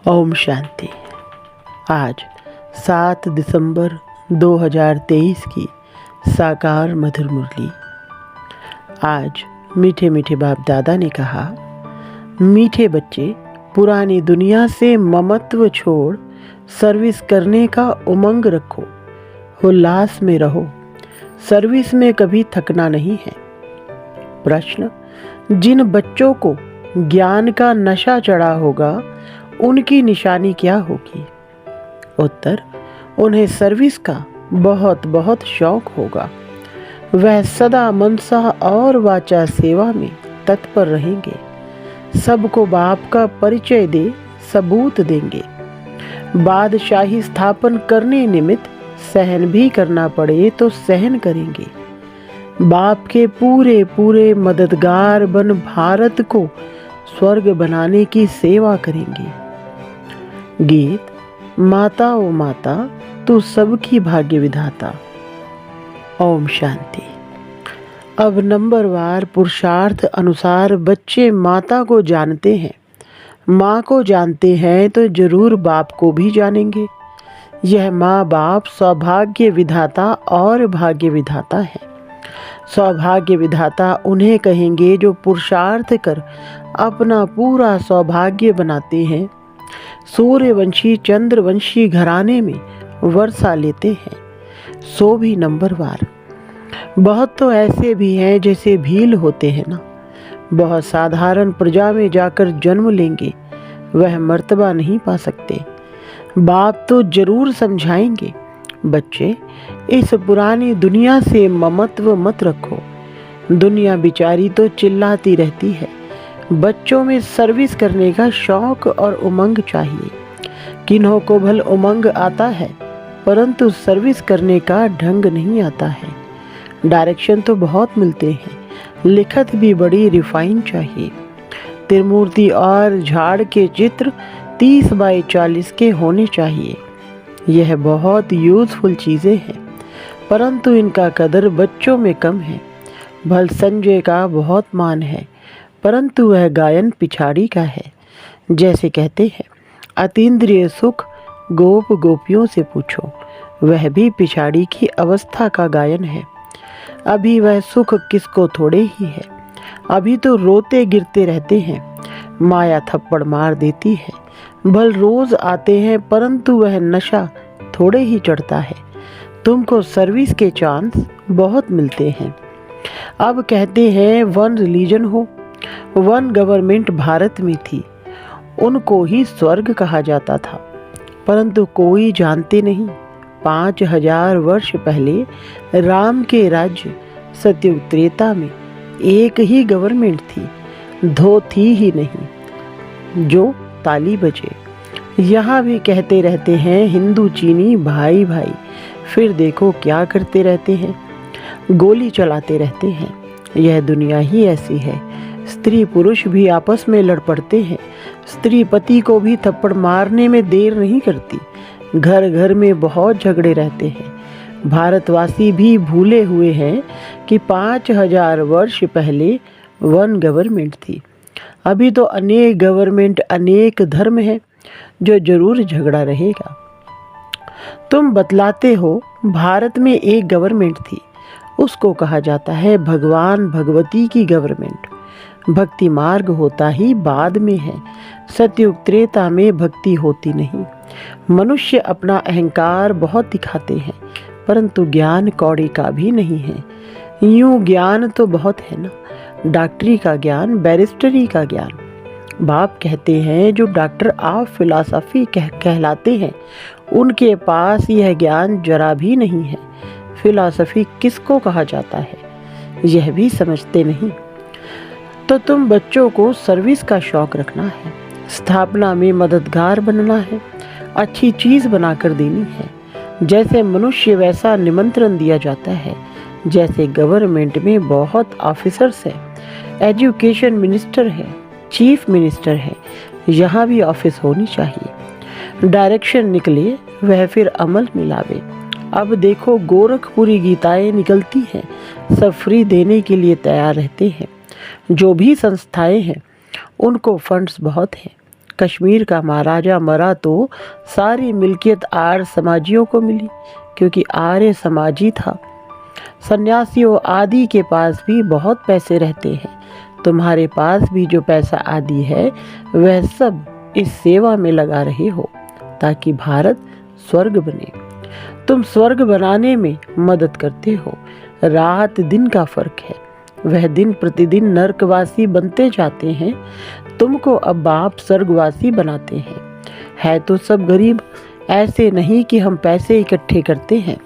ओम शांति। आज 7 दिसंबर 2023 की साकार मधुर मुरली। आज मीठे मीठे बाप दादा ने कहा, मीठे बच्चे, पुरानी दुनिया से ममत्व छोड़ सर्विस करने का उमंग रखो, उल्लास में रहो। सर्विस में कभी थकना नहीं है। प्रश्न, जिन बच्चों को ज्ञान का नशा चढ़ा होगा उनकी निशानी क्या होगी? उत्तर, उन्हें सर्विस का बहुत बहुत शौक होगा। वह सदा मनसा और वाचा सेवा में तत्पर रहेंगे। सबको बाप का परिचय दे सबूत देंगे। बादशाही स्थापन करने निमित्त सहन भी करना पड़े तो सहन करेंगे। बाप के पूरे पूरे मददगार बन भारत को स्वर्ग बनाने की सेवा करेंगे। गीत, माता ओ माता तू सबकी भाग्य विधाता। ओम शांति। अब नंबरवार पुरुषार्थ अनुसार बच्चे माता को जानते हैं। माँ को जानते हैं तो जरूर बाप को भी जानेंगे। यह माँ बाप सौभाग्य विधाता और भाग्य विधाता है। सौभाग्य विधाता उन्हें कहेंगे जो पुरुषार्थ कर अपना पूरा सौभाग्य बनाते हैं। सूर्यवंशी चंद्रवंशी घराने में वर्षा लेते हैं, सो भी नंबरवार। बहुत तो ऐसे भी हैं जैसे भील होते हैं ना, बहुत साधारण प्रजा में जाकर जन्म लेंगे, वह मर्तबा नहीं पा सकते। बाप तो जरूर समझाएंगे, बच्चे इस पुरानी दुनिया से ममत्व मत रखो। दुनिया बिचारी तो चिल्लाती रहती है। बच्चों में सर्विस करने का शौक और उमंग चाहिए। किन्हों को भल उमंग आता है परंतु सर्विस करने का ढंग नहीं आता है। डायरेक्शन तो बहुत मिलते हैं, लिखत भी बड़ी रिफाइन चाहिए। त्रिमूर्ति और झाड़ के चित्र 30 बाई 40 के होने चाहिए। यह बहुत यूजफुल चीज़ें हैं परंतु इनका कदर बच्चों में कम है। भल संजय का बहुत मान है परंतु वह गायन पिछाड़ी का है। जैसे कहते हैं, अतीन्द्रिय सुख गोप गोपियों से पूछो, वह भी पिछाड़ी की अवस्था का गायन है। अभी वह सुख किसको थोड़े ही है। अभी तो रोते गिरते रहते हैं, माया थप्पड़ मार देती है। भल रोज आते हैं परंतु वह नशा थोड़े ही चढ़ता है। तुमको सर्विस के चांस बहुत मिलते हैं। अब कहते हैं वन रिलीजन हो, वन गवर्नमेंट भारत में थी, उनको ही स्वर्ग कहा जाता था परंतु कोई जानते नहीं। 5000 वर्ष पहले राम के राज्य सतयुग त्रेता में एक ही गवर्नमेंट थी, दो थी ही नहीं। जो ताली बजे। यहाँ भी कहते रहते हैं हिंदू चीनी भाई भाई, फिर देखो क्या करते रहते हैं, गोली चलाते रहते हैं। यह दुनिया ही ऐसी है। स्त्री पुरुष भी आपस में लड़ पड़ते हैं। स्त्री पति को भी थप्पड़ मारने में देर नहीं करती। घर घर में बहुत झगड़े रहते हैं। भारतवासी भी भूले हुए हैं कि 5000 वर्ष पहले वन गवर्नमेंट थी। अभी तो अनेक गवर्नमेंट, अनेक धर्म है, जो जरूर झगड़ा रहेगा। तुम बतलाते हो भारत में एक गवर्नमेंट थी, उसको कहा जाता है भगवान भगवती की गवर्नमेंट। भक्ति मार्ग होता ही बाद में है। सतयुग त्रेता में भक्ति होती नहीं। मनुष्य अपना अहंकार बहुत दिखाते हैं परंतु ज्ञान कौड़ी का भी नहीं है। यूं ज्ञान तो बहुत है ना, डॉक्टरी का ज्ञान, बैरिस्टरी का ज्ञान। बाप कहते हैं जो डॉक्टर ऑफ फिलॉसफी कहलाते हैं उनके पास यह ज्ञान जरा भी नहीं है। फिलॉसफी किसको कहा जाता है यह भी समझते नहीं। तो तुम बच्चों को सर्विस का शौक रखना है, स्थापना में मददगार बनना है, अच्छी चीज़ बनाकर देनी है। जैसे मनुष्य वैसा निमंत्रण दिया जाता है। जैसे गवर्नमेंट में बहुत ऑफिसर्स हैं, एजुकेशन मिनिस्टर है, चीफ मिनिस्टर है, यहाँ भी ऑफिस होनी चाहिए। डायरेक्शन निकले वह फिर अमल मिलावे। अब देखो गोरखपुरी गीताएं निकलती हैं, सब फ्री देने के लिए तैयार रहते हैं। जो भी संस्थाएं हैं उनको फंड्स बहुत हैं, कश्मीर का महाराजा मरा तो सारी मिल्कियत आर्य समाजियों को मिली, क्योंकि आर्य समाजी था। सन्यासियों आदि के पास भी बहुत पैसे रहते हैं। तुम्हारे पास भी जो पैसा आदि है वह सब इस सेवा में लगा रहे हो, ताकि भारत स्वर्ग बने। तुम स्वर्ग बनाने में मदद करते हो। रात दिन का फर्क है। वह दिन प्रतिदिन नरकवासी बनते जाते हैं, तुमको अब बाप स्वर्गवासी बनाते हैं। है तो सब गरीब, ऐसे नहीं कि हम पैसे इकट्ठे करते हैं।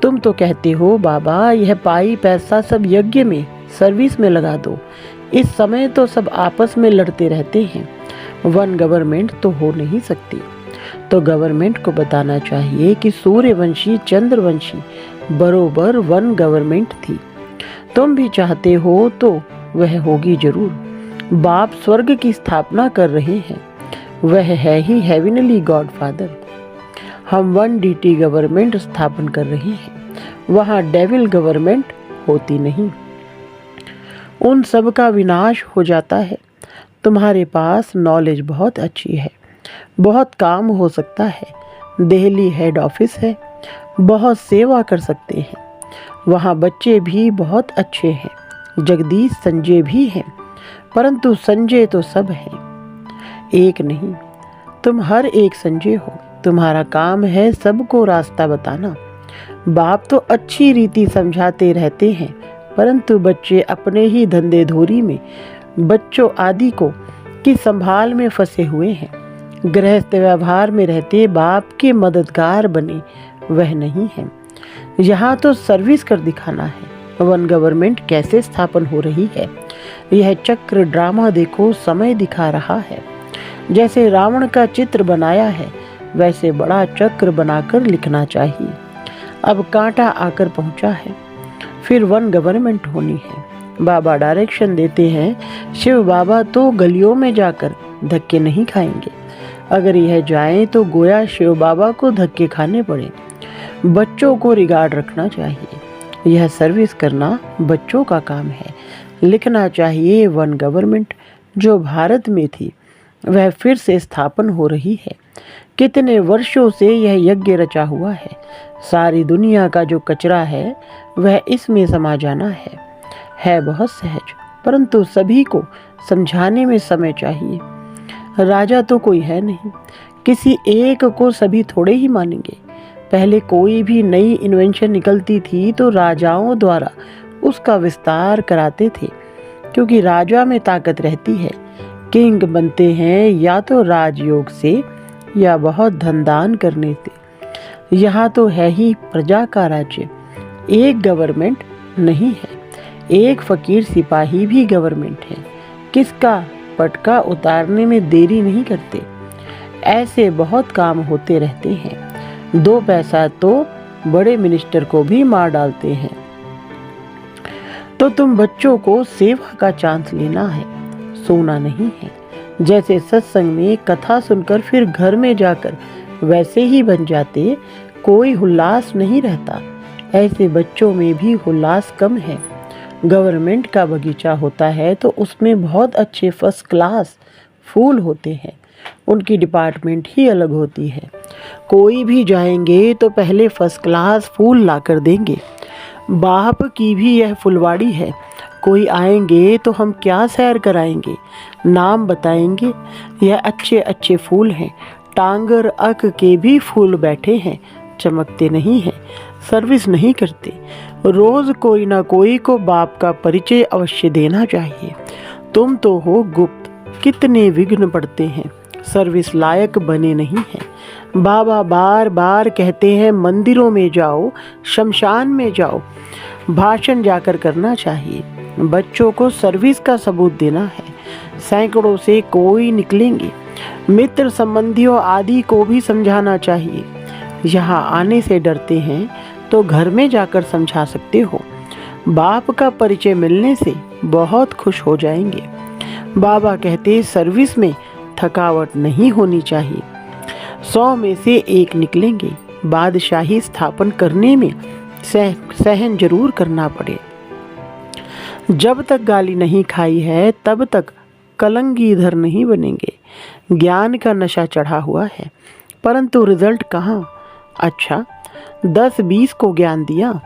तुम तो कहते हो बाबा यह पाई पैसा सब यज्ञ में सर्विस में लगा दो। इस समय तो सब आपस में लड़ते रहते हैं, वन गवर्नमेंट तो हो नहीं सकती। तो गवर्नमेंट को बताना चाहिए कि सूर्यवंशी चंद्रवंशी बरोबर वन गवर्नमेंट थी। तुम भी चाहते हो तो वह होगी जरूर। बाप स्वर्ग की स्थापना कर रहे हैं, वह है ही हेवनली गॉडफादर। हम वन डीटी गवर्नमेंट स्थापन कर रहे हैं, वहाँ डेविल गवर्नमेंट होती नहीं। उन सब का विनाश हो जाता है। तुम्हारे पास नॉलेज बहुत अच्छी है, बहुत काम हो सकता है। दिल्ली हेड ऑफिस है, बहुत सेवा कर सकते हैं। वहाँ बच्चे भी बहुत अच्छे हैं। जगदीश संजय भी हैं, परंतु संजय तो सब हैं, एक नहीं। तुम हर एक संजय हो। तुम्हारा काम है सबको रास्ता बताना। बाप तो अच्छी रीति समझाते रहते हैं, परंतु बच्चे अपने ही धंधे धोरी में बच्चों आदि को की संभाल में फंसे हुए हैं। गृहस्थ व्यवहार में रहते बाप के मददगार बने वह नहीं है। यहाँ तो सर्विस कर दिखाना है। वन गवर्नमेंट कैसे स्थापन हो रही है, यह चक्र ड्रामा देखो समय दिखा रहा है। जैसे रावण का चित्र बनाया है वैसे बड़ा चक्र बनाकर लिखना चाहिए। अब कांटा आकर पहुंचा है, फिर वन गवर्नमेंट होनी है। बाबा डायरेक्शन देते हैं, शिव बाबा तो गलियों में जाकर धक्के नहीं खाएंगे। अगर यह जाएं तो गोया शिव बाबा को धक्के खाने पड़े। बच्चों को रिगार्ड रखना चाहिए। यह सर्विस करना बच्चों का काम है। लिखना चाहिए वन गवर्नमेंट जो भारत में थी वह फिर से स्थापन हो रही है। कितने वर्षों से यह यज्ञ रचा हुआ है। सारी दुनिया का जो कचरा है वह इसमें समा जाना है बहुत सहज, परंतु सभी को समझाने में समय चाहिए। राजा तो कोई है नहीं, किसी एक को सभी थोड़े ही मानेंगे। पहले कोई भी नई इन्वेंशन निकलती थी तो राजाओं द्वारा उसका विस्तार कराते थे, क्योंकि राजा में ताकत रहती है। किंग बनते हैं या तो राजयोग से या बहुत धन दान करने से। यहाँ तो है ही प्रजा का राज्य, एक गवर्नमेंट नहीं है। एक फकीर सिपाही भी गवर्नमेंट है। किसका पटका उतारने में देरी नहीं करते। ऐसे बहुत काम होते रहते हैं। 2 पैसा तो बड़े मिनिस्टर को भी मार डालते हैं। तो तुम बच्चों को सेवा का चांस लेना है, सोना नहीं है। जैसे सत्संग में कथा सुनकर फिर घर में जाकर वैसे ही बन जाते, कोई उल्लास नहीं रहता। ऐसे बच्चों में भी उल्लास कम है। गवर्नमेंट का बगीचा होता है तो उसमें बहुत अच्छे फर्स्ट क्लास फूल होते हैं, उनकी डिपार्टमेंट ही अलग होती है। कोई भी जाएंगे तो पहले फर्स्ट क्लास फूल ला कर देंगे। बाप की भी यह फुलवाड़ी है। कोई आएंगे तो हम क्या सैर कराएंगे, नाम बताएंगे। यह अच्छे अच्छे फूल हैं। टांगर अक के भी फूल बैठे हैं, चमकते नहीं हैं, सर्विस नहीं करते। रोज कोई ना कोई को बाप का परिचय अवश्य देना चाहिए। तुम तो हो गुप्त, कितने विघ्न पड़ते हैं, सर्विस लायक बने नहीं हैं। बाबा बार बार कहते हैं मंदिरों में जाओ, शमशान में जाओ, भाषण जाकर करना चाहिए। बच्चों को सर्विस का सबूत देना है। सैकड़ों से कोई निकलेंगे। मित्र संबंधियों आदि को भी समझाना चाहिए। यहाँ आने से डरते हैं तो घर में जाकर समझा सकते हो। बाप का परिचय मिलने से बहुत खुश हो जाएंगे। बाबा कहते सर्विस में थकावट नहीं होनी चाहिए। 100 में से 1 निकलेंगे। बादशाही स्थापन करने में सहन जरूर करना पड़े। जब तक गाली नहीं खाई है तब तक कलंगीधर नहीं बनेंगे। ज्ञान का नशा चढ़ा हुआ है, परंतु रिजल्ट कहाँ। अच्छा, 10-20 को ज्ञान दिया,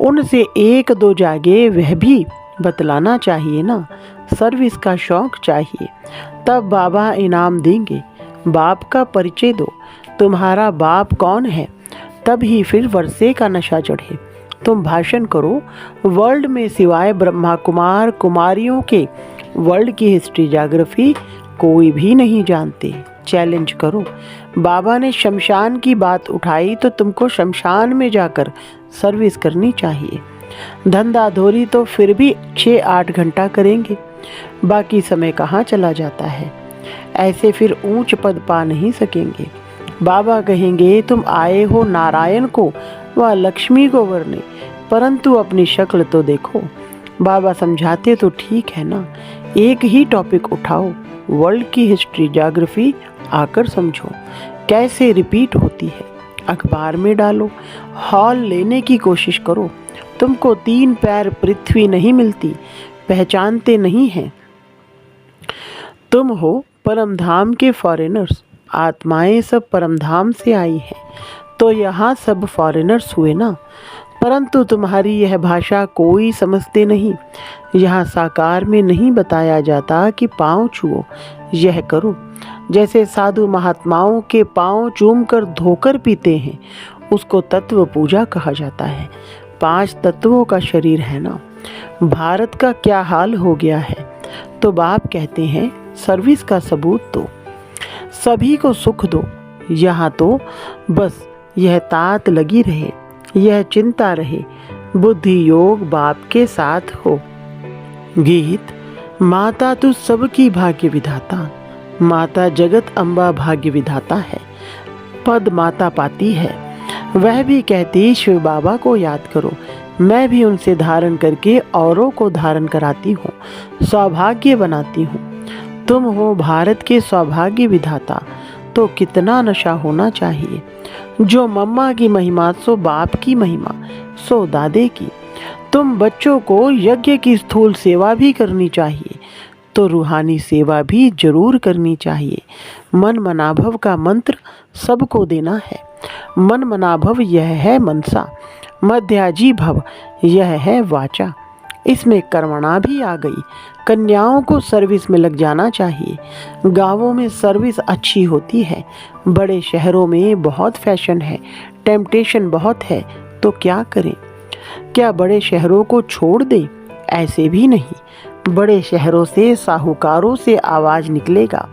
उनसे 1-2 जागे, वह भी बतलाना चाहिए ना। सर्विस का शौक चाहिए, तब बाबा इनाम देंगे। बाप का परिचय दो, तुम्हारा बाप कौन है, तब ही फिर वर्षे का नशा चढ़े। तुम भाषण करो, वर्ल्ड में सिवाय ब्रह्मा कुमार कुमारियों के वर्ल्ड की हिस्ट्री ज्योग्राफी कोई भी नहीं जानते। चैलेंज करो। बाबा ने शमशान की बात उठाई तो तुमको शमशान में जाकर सर्विस करनी चाहिए। धंधा धोरी तो फिर भी 6-8 घंटा करेंगे, बाकी समय कहाँ चला जाता है। ऐसे फिर ऊंच पद पा नहीं सकेंगे। बाबा कहेंगे तुम आए हो नारायण को व लक्ष्मी को वरने, परंतु अपनी शक्ल तो देखो। बाबा समझाते तो ठीक है ना, एक ही टॉपिक उठाओ, वर्ल्ड की हिस्ट्री ज्योग्राफी आकर समझो कैसे रिपीट होती है। अखबार में डालो, हॉल लेने की कोशिश करो। तुमको 3 पैर पृथ्वी नहीं मिलती, पहचानते नहीं हैं। तुम हो परमधाम के फॉरेनर्स, आत्माएं सब परमधाम से आई हैं, तो यहाँ सब फॉरेनर्स हुए ना। परंतु तुम्हारी यह भाषा कोई समझते नहीं। यहाँ साकार में नहीं बताया जाता कि पाँव छुओ, यह करो। जैसे साधु महात्माओं के पाँव चूम कर धोकर पीते हैं, उसको तत्व पूजा कहा जाता है। 5 तत्वों का शरीर है ना। भारत का क्या हाल हो गया है, तो बाप कहते हैं सर्विस का सबूत दो, सभी को सुख दो। यहाँ तो बस यह तात लगी रहे, यह चिंता रहे, बुद्धि योग बाप के साथ हो। गीत। माता तू सबकी भाग्य विधाता, माता जगत अम्बा भाग्य विधाता है। पद माता पाती है, वह भी कहती शिव बाबा को याद करो। मैं भी उनसे धारण करके औरों को धारण कराती हूँ, सौभाग्य बनाती हूँ। तुम हो भारत के सौभाग्य विधाता, तो कितना नशा होना चाहिए। जो मम्मा की महिमा सो बाप की महिमा, सो दादे की। तुम बच्चों को यज्ञ की स्थूल सेवा भी करनी चाहिए, तो रूहानी सेवा भी जरूर करनी चाहिए। मन मनाभव का मंत्र सबको देना है। मन मनाभव यह है मनसा, मध्याजी भव यह है वाचा। इसमें कर्मणा भी आ गई। कन्याओं को सर्विस में लग जाना चाहिए। गांवों में सर्विस अच्छी होती है, बड़े शहरों में बहुत फैशन है, टेम्पटेशन बहुत है, तो क्या करें। क्या बड़े शहरों को छोड़ दें? ऐसे भी नहीं। बड़े शहरों से साहूकारों से आवाज निकलेगा।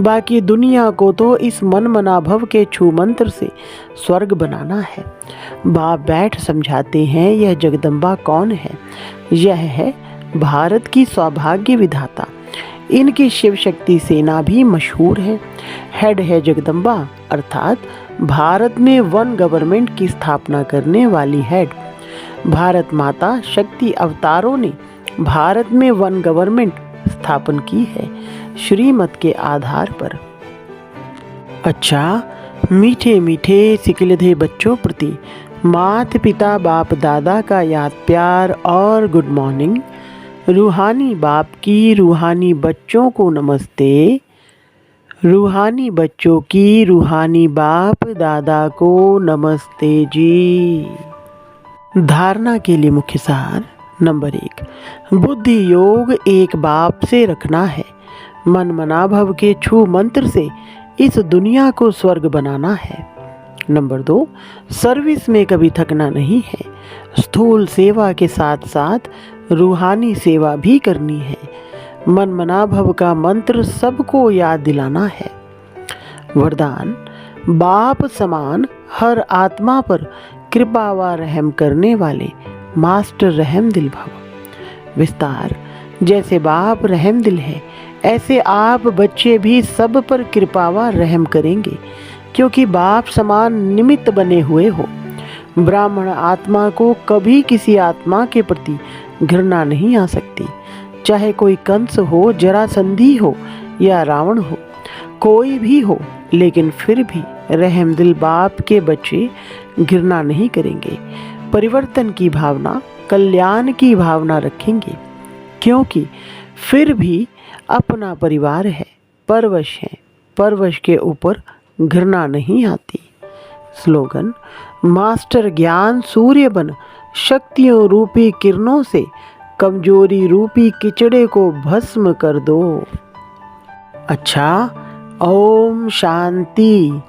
बाकी दुनिया को तो इस मन मनाभव के छू मंत्र से स्वर्ग बनाना है। बाप बैठ समझाते हैं यह जगदम्बा कौन है। यह है भारत की सौभाग्य विधाता। इनकी शिव शक्ति सेना भी मशहूर है। हेड है जगदम्बा, अर्थात भारत में वन गवर्नमेंट की स्थापना करने वाली हेड। भारत माता शक्ति अवतारों ने भारत में वन गवर्नमेंट स्थापन की है, श्रीमत के आधार पर। अच्छा, मीठे मीठे सिकलधे बच्चों प्रति माता पिता बाप दादा का याद प्यार और गुड मॉर्निंग। रूहानी बाप की रूहानी बच्चों को नमस्ते। रूहानी बच्चों की रूहानी बाप दादा को नमस्ते जी। धारणा के लिए मुख्य सार। नंबर 1, बुद्धि योग एक बाप से रखना है। मन मनाभव के छू मंत्र से इस दुनिया को स्वर्ग बनाना है। नंबर 2, सर्विस में कभी थकना नहीं है। स्थूल सेवा के साथ साथ रूहानी सेवा भी करनी है। मन मनाभव का मंत्र सबको याद दिलाना है। वरदान, बाप समान हर आत्मा पर कृपा व रहम करने वाले मास्टर रहम दिल भव। विस्तार, जैसे बाप रहम दिल है, ऐसे आप बच्चे भी सब पर कृपा व रहम करेंगे, क्योंकि बाप समान निमित्त बने हुए हो। ब्राह्मण आत्मा को कभी किसी आत्मा के प्रति घृणा नहीं आ सकती, चाहे कोई कंस हो, जरासंधी हो या रावण हो, कोई भी हो, लेकिन फिर भी रहम दिल बाप के बच्चे घृणा नहीं करेंगे। परिवर्तन की भावना, कल्याण की भावना रखेंगे, क्योंकि फिर भी अपना परिवार है, परवश है, परवश के ऊपर घृणा नहीं आती। स्लोगन: मास्टर ज्ञान सूर्य बन, शक्तियों रूपी किरणों से कमजोरी रूपी किचड़े को भस्म कर दो। अच्छा, ओम शांति।